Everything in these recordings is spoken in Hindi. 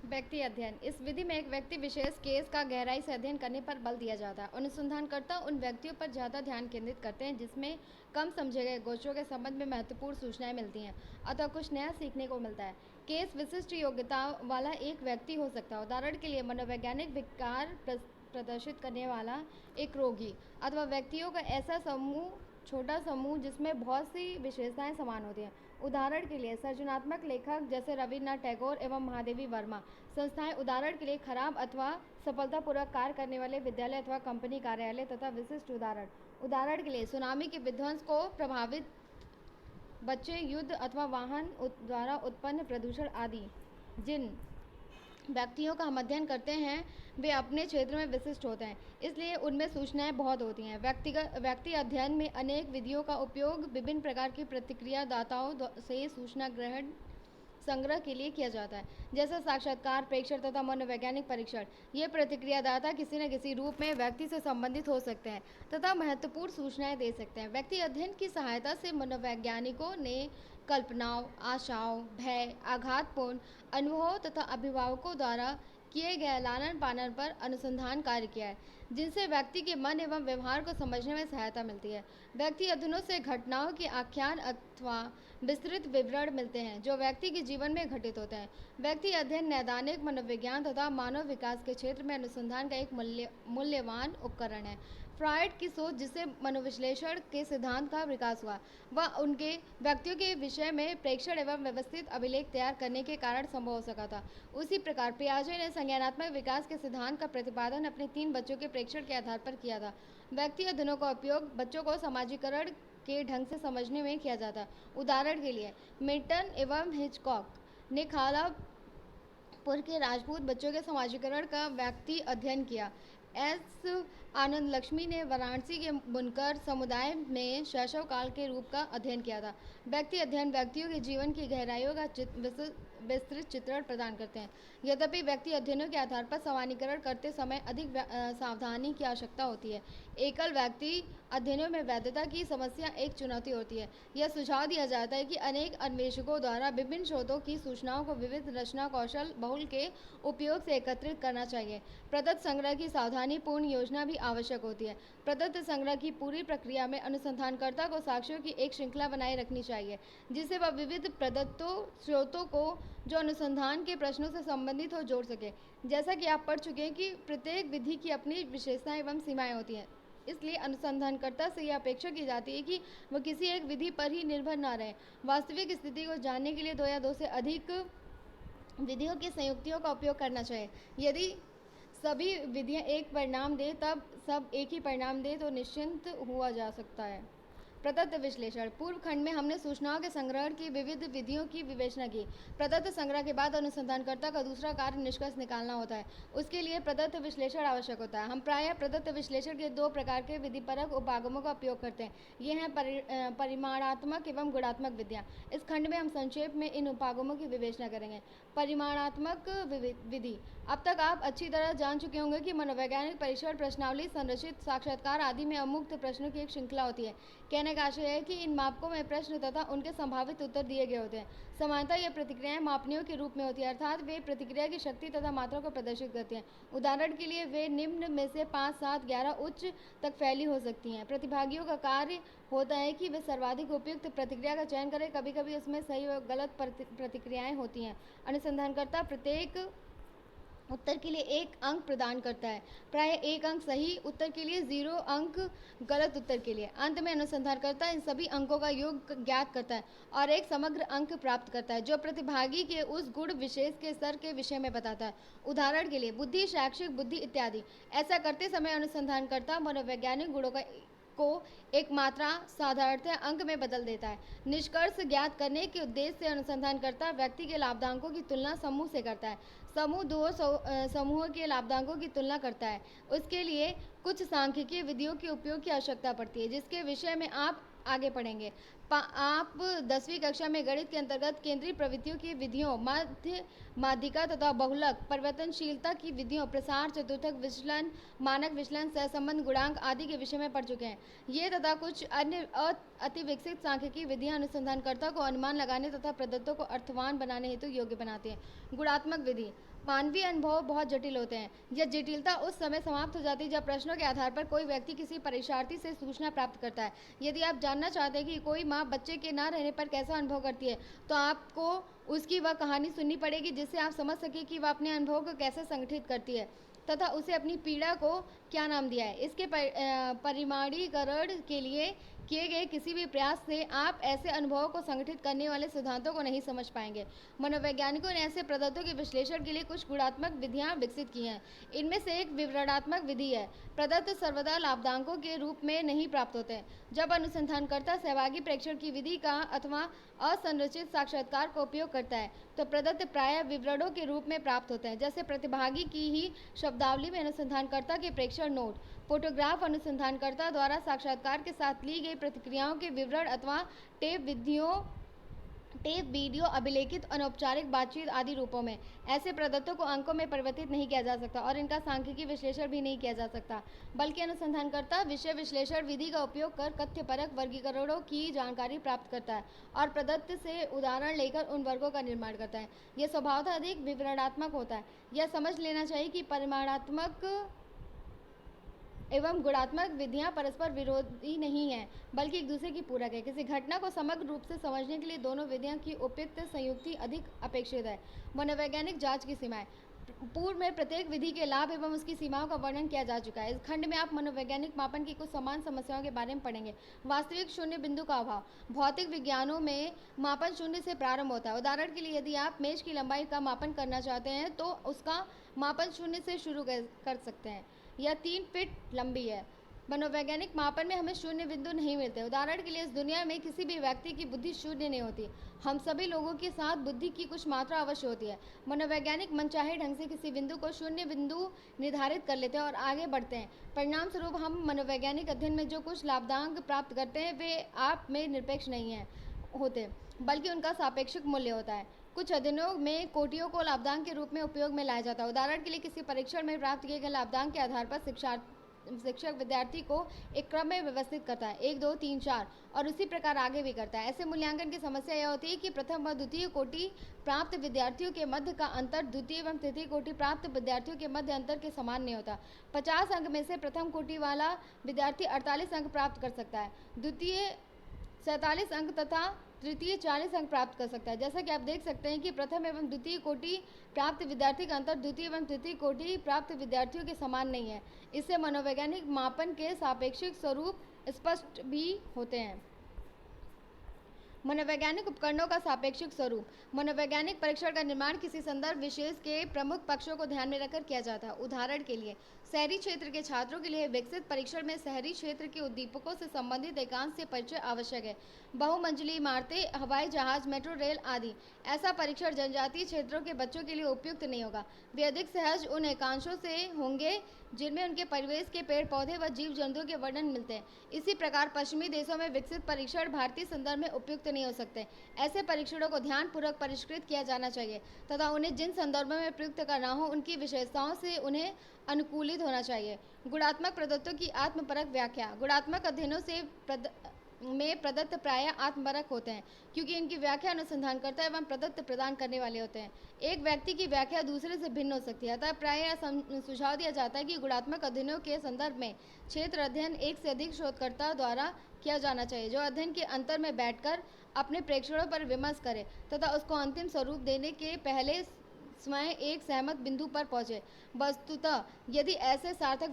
व्यक्ति अध्ययन। इस विधि में एक व्यक्ति विशेष केस का गहराई से अध्ययन करने पर बल दिया जाता है। अनुसंधानकर्ता उन व्यक्तियों पर ज़्यादा ध्यान केंद्रित करते हैं जिसमें कम समझे गए गोचरों के संबंध में महत्वपूर्ण सूचनाएं मिलती हैं, अतः कुछ नया सीखने को मिलता है। केस विशिष्ट योग्यता वाला एक व्यक्ति हो सकता है। उदाहरण के लिए मनोवैज्ञानिक विकार प्रदर्शित करने वाला एक रोगी, अथवा व्यक्तियों का ऐसा छोटा समूह जिसमें बहुत सी विशेषताएं समान होती हैं। उदाहरण के लिए सृजनात्मक लेखक जैसे रविन्द्रनाथ टैगोर एवं महादेवी वर्मा। संस्थाएं उदाहरण के लिए खराब अथवा सफलतापूर्वक कार्य करने वाले विद्यालय अथवा कंपनी कार्यालय तथा विशिष्ट उदाहरण के लिए सुनामी के विध्वंस को प्रभावित बच्चे, युद्ध अथवा वाहन द्वारा उत्पन्न प्रदूषण आदि। जिन व्यक्तियों का हम अध्ययन करते हैं वे अपने क्षेत्र में विशिष्ट होते हैं, इसलिए उनमें सूचनाएं बहुत होती हैं। व्यक्ति अध्ययन में अनेक विधियों का उपयोग विभिन्न प्रकार की प्रतिक्रियादाताओं से सूचना ग्रहण संग्रह के लिए किया जाता है, जैसे साक्षात्कार, प्रेक्षण तथा मनोवैज्ञानिक परीक्षण। ये प्रतिक्रियादाता किसी न किसी रूप में व्यक्ति से संबंधित हो सकते हैं तथा महत्वपूर्ण सूचनाएं दे सकते हैं। व्यक्ति अध्ययन की सहायता से मनोवैज्ञानिकों ने कल्पनाओं, आशाओं, भय, आघातपूर्ण अनुभवों तथा अभिभावकों द्वारा किए गए लालन पालन पर अनुसंधान कार्य किया है, जिनसे व्यक्ति के मन एवं व्यवहार को समझने में सहायता मिलती है। व्यक्ति अध्ययनों से घटनाओं के आख्यान अथवा विस्तृत विवरण मिलते हैं जो व्यक्ति के जीवन में घटित होते हैं। व्यक्ति अध्ययन नैदानिक मनोविज्ञान तथा मानव विकास के क्षेत्र में अनुसंधान का एक मूल्यवान उपकरण है। फ्रॉयड की सोच, जिससे मनोविश्लेषण के सिद्धांत का विकास हुआ, वह उनके व्यक्तियों के विषय में प्रेक्षण एवं व्यवस्थित अभिलेख तैयार करने के कारण संभव हो सका था। उसी प्रकार पियाजे ने संज्ञानात्मक विकास के सिद्धांत का प्रतिपादन अपने 3 बच्चों के प्रेक्षण के आधार पर किया था। व्यक्ति अध्ययनों का उपयोग बच्चों को समाजीकरण के ढंग से समझने में किया जाता है। उदाहरण के लिए मिल्टन एवं हिचकॉक ने खालापुर के राजपूत बच्चों के समाजीकरण का व्यक्ति अध्ययन किया। एस आनंद लक्ष्मी ने वाराणसी के बुनकर समुदाय में शैशव काल के रूप का अध्ययन किया था। व्यक्ति अध्ययन व्यक्तियों के जीवन की गहराइयों का विस्तृत चित्रण प्रदान करते हैं। यद्यपि व्यक्ति अध्ययनों के आधार पर सामान्यीकरण करते समय अधिक सावधानी की आवश्यकता होती है। एकल व्यक्ति अध्ययनों में वैधता की समस्या एक चुनौती होती है। यह सुझाव दिया जाता है कि अनेक अन्वेषकों द्वारा विभिन्न स्रोतों की सूचनाओं को विविध रचना कौशल बहुल के उपयोग से एकत्रित करना चाहिए। प्रदत्त संग्रह की सावधानीपूर्ण योजना भी आवश्यक होती है। प्रदत्त संग्रह की पूरी प्रक्रिया में अनुसंधानकर्ता को साक्ष्यों की एक श्रृंखला बनाए रखनी चाहिए, जिससे वह विविध प्रदत्तों स्रोतों को जो अनुसंधान के प्रश्नों से संबंधित हो जोड़ सके। जैसा कि आप पढ़ चुके हैं कि प्रत्येक विधि की अपनी विशेषताएं एवं सीमाएं होती हैं, इसलिए अनुसंधानकर्ता से यह अपेक्षा की जाती है कि वह किसी एक विधि पर ही निर्भर न रहे। वास्तविक स्थिति को जानने के लिए 2 या 2 से अधिक विधियों की संयुक्तियों का उपयोग करना चाहिए। यदि सभी विधियां एक परिणाम दें, तब सब एक ही परिणाम दें तो निश्चिंत हुआ जा सकता है। प्रदत्त विश्लेषण। पूर्व खंड में हमने सूचनाओं के संग्रहण की विविध विधियों की विवेचना की। प्रदत्त संग्रह के बाद अनुसंधानकर्ता का दूसरा कार्य निष्कर्ष निकालना होता है। उसके लिए प्रदत्त विश्लेषण आवश्यक होता है। हम प्रायः प्रदत्त विश्लेषण के 2 प्रकार के विधिपरक उपागमों का उपयोग करते हैं। ये हैं परिमाणात्मक एवं गुणात्मक विधियाँ। इस खंड में हम संक्षेप में इन उपागमों की विवेचना करेंगे। परिमाणात्मक विधि। अब तक आप अच्छी तरह जान चुके होंगे कि मनोवैज्ञानिक परीक्षण, प्रश्नावली, संरचित साक्षात्कार आदि में अमुक्त प्रश्नों की एक श्रृंखला होती है। कहने का आशय है कि इन मापकों में प्रश्न तथा उनके संभावित उत्तर दिए गए होते हैं। सामान्यतः ये प्रतिक्रियाएं मापनियों के रूप में होती है, अर्थात वे प्रतिक्रिया की शक्ति तथा मात्रा को प्रदर्शित करती हैं। उदाहरण के लिए वे निम्न में से 5, 7, 11 उच्च तक फैली हो सकती हैं। प्रतिभागियों का कार्य होता है कि वे सर्वाधिक उपयुक्त प्रतिक्रिया का चयन करें। कभी कभी उसमें सही और गलत प्रतिक्रियाएं होती हैं। अनुसंधानकर्ता प्रत्येक उत्तर के लिए 1 अंक प्रदान करता है, प्रायः 1 अंक सही उत्तर के लिए, 0 अंक गलत उत्तर के लिए। अंत में अनुसंधानकर्ता इन सभी अंकों का योग ज्ञात करता है और एक समग्र अंक प्राप्त करता है, जो प्रतिभागी के उस गुण विशेष के स्तर के विषय में बताता है। उदाहरण के लिए बुद्धि, शैक्षिक बुद्धि इत्यादि। ऐसा करते समय अनुसंधानकर्ता मनोवैज्ञानिक गुणों को एक मात्रा साधारणतः अंक में बदल देता है। निष्कर्ष ज्ञात करने के उद्देश्य से अनुसंधानकर्ता व्यक्ति के लाभदायकों की तुलना समूह से करता है। समूह 2 समूहों के लाभदायकों की तुलना करता है। उसके लिए कुछ सांख्यिकीय विधियों के उपयोग की आवश्यकता पड़ती है, जिसके विषय में आप आगे पढ़ेंगे। आप 10वीं कक्षा में गणित के अंतर्गत केंद्रीय प्रवृत्तियों की विधियों, मध्य माध्यिका तथा बहुलक परिवर्तनशीलता की विधियों, प्रसार, चतुर्थक विचलन, मानक विचलन, सहसंबंध गुणांक आदि के विषय में पढ़ चुके हैं। ये तथा कुछ अन्य अति विकसित सांख्यिकी विधियां अनुसंधानकर्ता को अनुमान लगाने तथा प्रदत्तों को अर्थवान बनाने हेतु योग्य बनाती हैं। गुणात्मक विधि। मानवीय अनुभव बहुत जटिल होते हैं। यह जटिलता उस समय समाप्त हो जाती है जब प्रश्नों के आधार पर कोई व्यक्ति किसी परीक्षार्थी से सूचना प्राप्त करता है। यदि आप जानना चाहते हैं कि कोई माँ बच्चे के न रहने पर कैसा अनुभव करती है, तो आपको उसकी वह कहानी सुननी पड़ेगी जिससे आप समझ सकें कि वह अपने अनुभव को कैसे संगठित करती है तथा उसे अपनी पीड़ा को क्या नाम दिया है। इसके परिमाणीकरण के लिए किए गए किसी भी प्रयास से आप ऐसे अनुभवों को संगठित करने वाले सिद्धांतों को नहीं समझ पाएंगे। मनोवैज्ञानिकों ने ऐसे प्रदत्तों के विश्लेषण के लिए कुछ गुणात्मक विधियां विकसित की हैं। इनमें से एक विवरणात्मक विधि है। प्रदत्त सर्वदा लाभदायकों के रूप में नहीं प्राप्त होते हैं। जब अनुसंधानकर्ता सहभागी प्रेक्षण की विधि का अथवा असंरचित साक्षात्कार का उपयोग करता है तो प्रदत्त प्रायः विवरणों के रूप में प्राप्त होते हैं, जैसे प्रतिभागी की ही शब्दावली में अनुसंधानकर्ता के प्रेक्षण नोट, फोटोग्राफ, अनुसंधानकर्ता द्वारा साक्षात्कार के साथ ली गई प्रतिक्रियाओं के विवरण अथवा टेप वीडियो अभिलेखित अनौपचारिक बातचीत आदि रूपों में। ऐसे प्रदत्तों को अंकों में परिवर्तित नहीं किया जा सकता और इनका सांख्यिकी विश्लेषण भी नहीं किया जा सकता, बल्कि अनुसंधानकर्ता विषय विश्लेषण विधि का उपयोग कर तथ्यपरक वर्गीकरणों की जानकारी प्राप्त करता है और प्रदत्त से उदाहरण लेकर उन वर्गों का निर्माण करता है। यह स्वभावतः अधिक विवरणात्मक होता है। यह समझ लेना चाहिए कि परिमाणात्मक एवं गुणात्मक विधियां परस्पर विरोधी नहीं हैं, बल्कि एक दूसरे की पूरक है। किसी घटना को समग्र रूप से समझने के लिए दोनों विधियों की उपयुक्त संयुक्ति अधिक अपेक्षित है। मनोवैज्ञानिक जांच की सीमाएं। पूर्व में प्रत्येक विधि के लाभ एवं उसकी सीमाओं का वर्णन किया जा चुका है। इस खंड में आप मनोवैज्ञानिक मापन की कुछ समान समस्याओं के बारे में पढ़ेंगे। वास्तविक शून्य बिंदु का अभाव। भौतिक विज्ञानों में मापन शून्य से प्रारंभ होता है। उदाहरण के लिए यदि आप मेज की लंबाई का मापन करना चाहते हैं तो उसका मापन शून्य से शुरू कर सकते हैं। यह 3 फीट लंबी है। मनोवैज्ञानिक मापन में हमें शून्य बिंदु नहीं मिलते। उदाहरण के लिए इस दुनिया में किसी भी व्यक्ति की बुद्धि शून्य नहीं होती। हम सभी लोगों के साथ बुद्धि की कुछ मात्रा अवश्य होती है। मनोवैज्ञानिक मनचाहे ढंग से किसी बिंदु को शून्य बिंदु निर्धारित कर लेते हैं और आगे बढ़ते हैं। परिणाम स्वरूप हम मनोवैज्ञानिक अध्ययन में जो कुछ लाभदायक प्राप्त करते हैं वे आप में निरपेक्ष नहीं होते, बल्कि उनका सापेक्षिक मूल्य होता है। कुछ अध्ययनों में कोटियों को लाभदायक के रूप में उपयोग में लाया जाता है। उदाहरण के लिए किसी परीक्षण में प्राप्त किए गए लाभदायक के आधार पर शिक्षक विद्यार्थी को एक क्रम में व्यवस्थित करता है, 1 2 3 4, और उसी प्रकार आगे भी करता है। ऐसे मूल्यांकन की समस्या यह होती है कि प्रथम व द्वितीय कोटि प्राप्त विद्यार्थियों के मध्य का अंतर द्वितीय एवं तृतीय कोटि प्राप्त विद्यार्थियों के मध्य अंतर के समान नहीं होता। 50 अंक में से प्रथम कोटि वाला विद्यार्थी 48 अंक प्राप्त कर सकता है, द्वितीय 47 अंक तथा तृतीय 40 अंक प्राप्त कर सकता है। जैसा कि आप देख सकते हैं कि प्रथम एवं द्वितीय कोटि प्राप्त विद्यार्थी का अंतर द्वितीय एवं तृतीय कोटि प्राप्त विद्यार्थियों के समान नहीं है। इससे मनोवैज्ञानिक मापन के सापेक्षिक स्वरूप स्पष्ट भी होते हैं। मनोवैज्ञानिक उपकरणों का सापेक्षिक स्वरूप। मनोवैज्ञानिक परीक्षण का निर्माण किसी संदर्भ विशेष के प्रमुख पक्षों को ध्यान में रखकर किया जाता है। उदाहरण के लिए शहरी क्षेत्र के छात्रों के लिए विकसित परीक्षण में शहरी क्षेत्र के उद्दीपकों से संबंधित एकांश से परिचय आवश्यक है। बहुमंजिली इमारतें, हवाई जहाज, मेट्रो रेल आदि। ऐसा परीक्षण जनजातीय क्षेत्रों के बच्चों के लिए उपयुक्त नहीं होगा। वे अधिक सहज उन एकांशों से होंगे जिनमें उनके परिवेश के पेड़ पौधे व जीव जंतुओं के वर्णन मिलते हैं। इसी प्रकार पश्चिमी देशों में विकसित परीक्षण भारतीय संदर्भ में उपयुक्त नहीं हो सकते। ऐसे परीक्षणों को ध्यानपूर्वक परिष्कृत किया जाना चाहिए तथा उन्हें जिन संदर्भों में प्रयुक्त करना हो उनकी विशेषताओं से उन्हें अनुकूलित होना चाहिए। गुणात्मक प्रदत्तों की आत्मपरक व्याख्या। गुणात्मक अध्ययनों से प्रदत्त प्रायः आत्मपरक होते हैं क्योंकि इनकी व्याख्या अनुसंधानकर्ता एवं प्रदत्त प्रदान करने वाले होते हैं। एक व्यक्ति की व्याख्या दूसरे से भिन्न हो सकती है, अतः प्रायः सुझाव दिया जाता है कि गुणात्मक अध्ययनों के संदर्भ में क्षेत्र अध्ययन एक से अधिक शोधकर्ता द्वारा किया जाना चाहिए, जो अध्ययन के अंतर में बैठकर अपने प्रेक्षणों पर विमर्श करे तथा उसको अंतिम स्वरूप देने के पहले स्वयं एक सहमत बिंदु पर पहुंचे। वस्तुतः यदि ऐसे सार्थक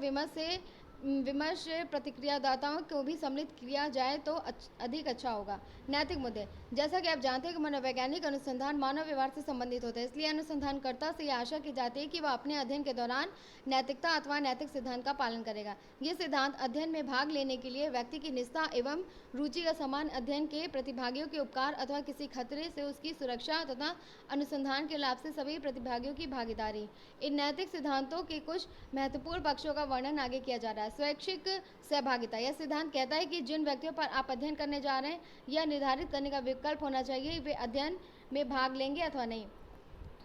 विमर्श प्रतिक्रियादाताओं को भी सम्मिलित किया जाए तो अधिक अच्छा होगा। नैतिक मुद्दे। जैसा कि आप जानते हैं कि मनोवैज्ञानिक अनुसंधान मानव व्यवहार से संबंधित होते हैं, इसलिए अनुसंधानकर्ता से यह आशा की जाती है कि वह अपने अध्ययन के दौरान नैतिकता अथवा नैतिक सिद्धांत का पालन करेगा। ये सिद्धांत अध्ययन में भाग लेने के लिए व्यक्ति की निष्ठा एवं रुचि का समान, अध्ययन के प्रतिभागियों के उपकार अथवा किसी खतरे से उसकी सुरक्षा तथा अनुसंधान के लाभ से सभी प्रतिभागियों की भागीदारी। इन नैतिक सिद्धांतों के कुछ महत्वपूर्ण पक्षों का वर्णन आगे किया जा रहा है। स्वैच्छिक सहभागिता। यह सिद्धांत कहता है कि जिन व्यक्तियों पर आप अध्ययन करने जा रहे हैं यह निर्धारित करने का विकल्प होना चाहिए वे अध्ययन में भाग लेंगे अथवा नहीं।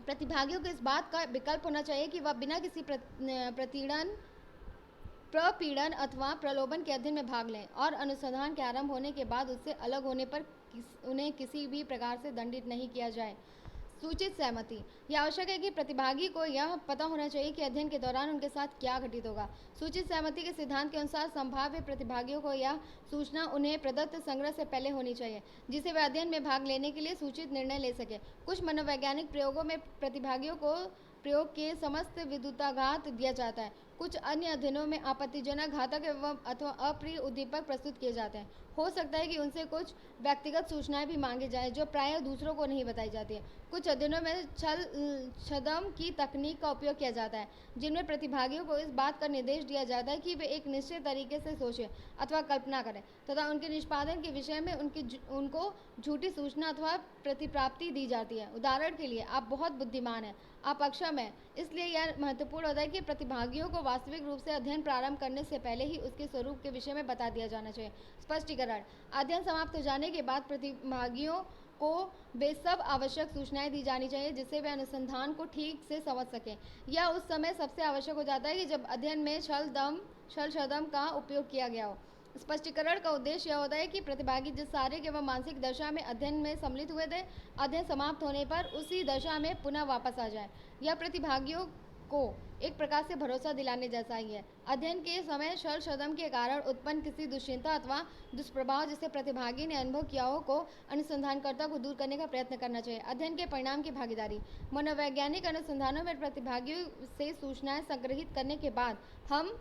प्रतिभागियों को इस बात का विकल्प होना चाहिए कि वह बिना किसी प्रतिणन प्रपीड़न अथवा प्रलोभन के अध्ययन में भाग लें और अनुसंधान के आरंभ होने के बाद उससे अलग होने पर उन्हें किसी भी प्रकार से दंडित नहीं किया जाए। सूचित सहमति। यह आवश्यक है कि प्रतिभागी को यह पता होना चाहिए कि अध्ययन के दौरान उनके साथ क्या घटित होगा। सूचित सहमति के सिद्धांत के अनुसार संभाव्य प्रतिभागियों को यह सूचना उन्हें प्रदत्त संग्रह से पहले होनी चाहिए, जिसे वे अध्ययन में भाग लेने के लिए सूचित निर्णय ले सके। कुछ मनोवैज्ञानिक प्रयोगों में प्रतिभागियों को प्रयोग के समस्त विद्युताघात दिया जाता है। कुछ अन्य अध्ययनों में आपत्तिजनक, घातक एवं अथवा अप्रिय उद्दीपक प्रस्तुत किए जाते हैं। हो सकता है कि उनसे कुछ व्यक्तिगत सूचनाएं भी मांगी जाएं जो प्रायः दूसरों को नहीं बताई जाती है। कुछ अध्ययनों में छद्म की तकनीक का उपयोग किया जाता है, जिनमें प्रतिभागियों को इस बात का निर्देश दिया जाता है कि वे एक निश्चित तरीके से सोचें अथवा कल्पना करें तथा उनके निष्पादन के विषय में उनको झूठी सूचना अथवा प्रतिप्राप्ति दी जाती है। उदाहरण के लिए, आप बहुत बुद्धिमान हैं, आप अक्षम हैं। इसलिए यह महत्वपूर्ण होता है कि प्रतिभागियों को वास्तविक रूप से अध्ययन प्रारंभ करने से पहले ही उसके स्वरूप के विषय में बता दिया जाना चाहिए। स्पष्टीकरण। अध्ययन समाप्त हो जाने के बाद प्रतिभागियों को वे सब आवश्यक सूचनाएं दी जानी चाहिए जिससे वे अनुसंधान को ठीक से समझ सकें। यह उस समय सबसे आवश्यक हो जाता है कि जब अध्ययन में छल छद्म का उपयोग किया गया हो। स्पष्टीकरण का उद्देश्य यह होता है कि प्रतिभागी जिस शारीरिक एवं मानसिक दशा में अध्ययन में सम्मिलित हुए थे, अध्ययन समाप्त होने पर उसी दशा में पुनः वापस आ जाए। यह प्रतिभागियों को एक प्रकार से भरोसा दिलाने जैसा ही है। अध्ययन के समय छल छद्म के कारण उत्पन्न किसी दुश्चिंता अथवा दुष्प्रभाव जिसे प्रतिभागी ने अनुभव किया हो को अनुसंधानकर्ता को दूर करने का प्रयत्न करना चाहिए। अध्ययन के परिणाम की भागीदारी। मनोवैज्ञानिक अनुसंधानों में प्रतिभागियों से सूचनाएं संग्रहित करने के बाद हम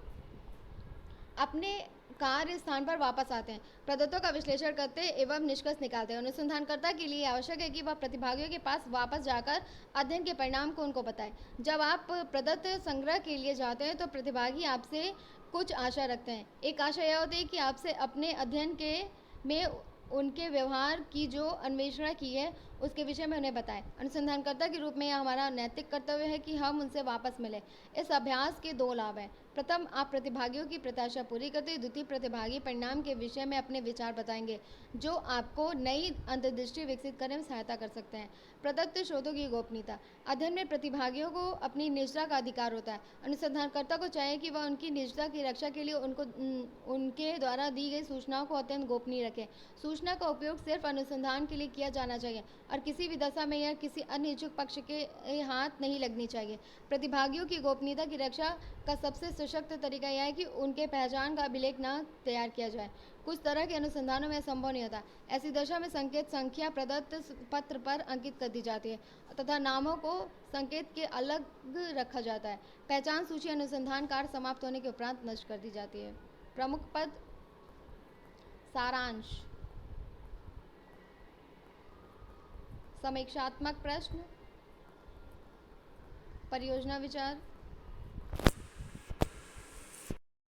अपने कार्य स्थान पर वापस आते हैं, प्रदत्तों का विश्लेषण करते एवं निष्कर्ष निकालते हैं। अनुसंधानकर्ता के लिए आवश्यक है कि वह प्रतिभागियों के पास वापस जाकर अध्ययन के परिणाम को उनको बताए। जब आप प्रदत्त संग्रह के लिए जाते हैं तो प्रतिभागी आपसे कुछ आशा रखते हैं। एक आशा यह होती है कि आपसे अपने अध्ययन के में उनके व्यवहार की जो अन्वेषण की है उसके विषय में उन्हें बताएं। अनुसंधानकर्ता के रूप में यह हमारा नैतिक कर्तव्य है कि हम उनसे वापस मिलें। इस अभ्यास के दो लाभ हैं। प्रथम, आप प्रतिभागियों की प्रत्याशा पूरी करते हैं। द्वितीय, प्रतिभागी परिणाम के विषय में अपने विचार बताएंगे जो आपको नई अंतर्दृष्टि विकसित करने में सहायता कर सकते हैं। प्रदत्त स्रोतों की गोपनीयता। अध्ययन में प्रतिभागियों को अपनी निजता का अधिकार होता है। अनुसंधानकर्ता को चाहिए कि वह उनकी निजता की रक्षा के लिए उनके द्वारा दी गई सूचनाओं को अत्यंत गोपनीय रखें। सूचना का उपयोग सिर्फ अनुसंधान के लिए किया जाना चाहिए और किसी भी दशा में यह किसी अन्य इच्छुक पक्ष के हाथ नहीं लगनी चाहिए। प्रतिभागियों की गोपनीयता की रक्षा का सबसे सशक्त तरीका यह है कि उनके पहचान का अभिलेख न तैयार किया जाए। कुछ तरह के अनुसंधानों में संभव नहीं होता। ऐसी दशा में संकेत संख्या प्रदत्त पत्र पर अंकित कर दी जाती है तथा नामों को संकेत के अलग रखा जाता है। पहचान सूची अनुसंधान कार्य समाप्त होने के उपरांत नष्ट कर दी जाती है। प्रमुख पद। सारांश। समीक्षात्मक प्रश्न। परियोजना विचार।